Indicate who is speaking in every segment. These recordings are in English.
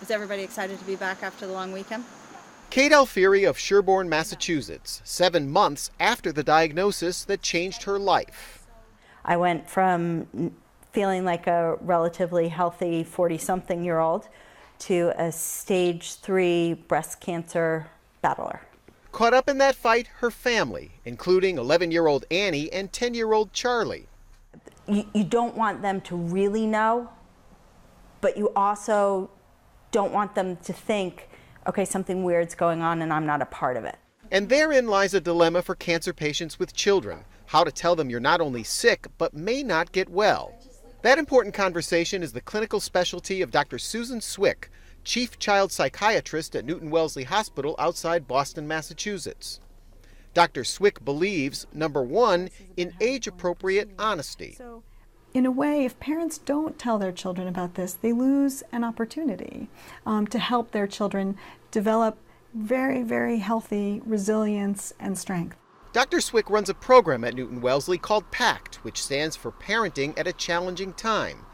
Speaker 1: Is everybody excited to be back after the long weekend?
Speaker 2: Kate Alfieri of Sherborne, Massachusetts, 7 months after the diagnosis that changed her life.
Speaker 3: I went from feeling like a relatively healthy 40-something-year-old to a stage 3 breast cancer battler.
Speaker 2: Caught up in that fight, her family, including 11-year-old Annie and 10-year-old Charlie.
Speaker 3: You don't want them to really know, but you also don't want them to think, okay, something weird's going on and I'm not a part of it.
Speaker 2: And therein lies a dilemma for cancer patients with children, how to tell them you're not only sick, but may not get well. That important conversation is the clinical specialty of Dr. Susan Swick, Chief Child Psychiatrist at Newton-Wellesley Hospital outside Boston, Massachusetts. Dr. Swick believes, number one, in age-appropriate honesty.
Speaker 4: In a way, if parents don't tell their children about this, they lose an opportunity to help their children develop very, very healthy resilience and strength.
Speaker 2: Dr. Swick runs a program at Newton-Wellesley called PACT, which stands for Parenting at a Challenging Time.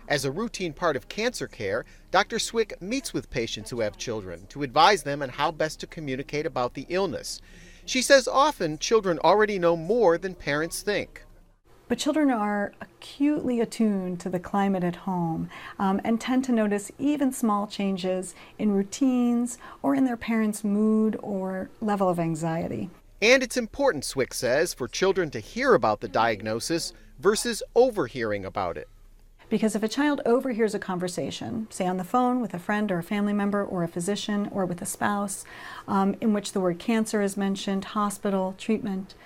Speaker 2: As a routine part of cancer care, Dr. Swick meets with patients who have children to advise them on how best to communicate about the illness. She says often children already know more than parents think.
Speaker 4: But children are acutely attuned to the climate at home and tend to notice even small changes in routines or in their parents' mood or level of anxiety.
Speaker 2: And it's important, Swick says, for children to hear about the diagnosis versus overhearing about it.
Speaker 4: Because if a child overhears a conversation, say on the phone with a friend or a family member or a physician or with a spouse, in which the word cancer is mentioned, hospital, treatment,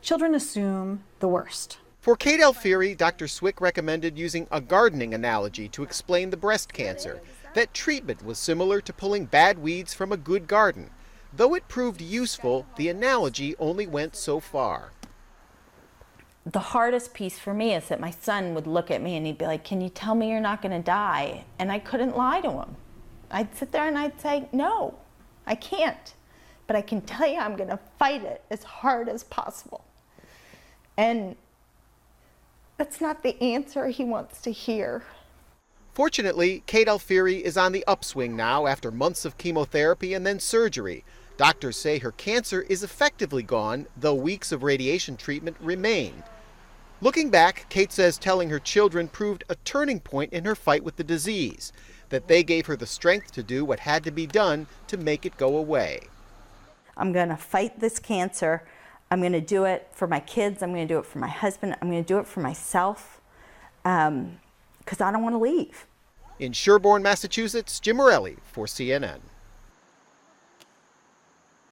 Speaker 4: children assume the worst.
Speaker 2: For Kate Alfieri, Dr. Swick recommended using a gardening analogy to explain the breast cancer. That treatment was similar to pulling bad weeds from a good garden. Though it proved useful, the analogy only went so far.
Speaker 3: The hardest piece for me is that my son would look at me and he'd be like, "Can you tell me you're not going to die?" And I couldn't lie to him. I'd sit there and I'd say, "No, I can't. But I can tell you I'm going to fight it as hard as possible." And that's not the answer he wants to hear.
Speaker 2: Fortunately, Kate Alfieri is on the upswing now after months of chemotherapy and then surgery. Doctors say her cancer is effectively gone, though weeks of radiation treatment remain. Looking back, Kate says telling her children proved a turning point in her fight with the disease, that they gave her the strength to do what had to be done to make it go away.
Speaker 3: I'm going to fight this cancer. I'm going to do it for my kids. I'm going to do it for my husband. I'm going to do it for myself because I don't want to leave.
Speaker 2: In Sherborne, Massachusetts, Jim Morelli for CNN.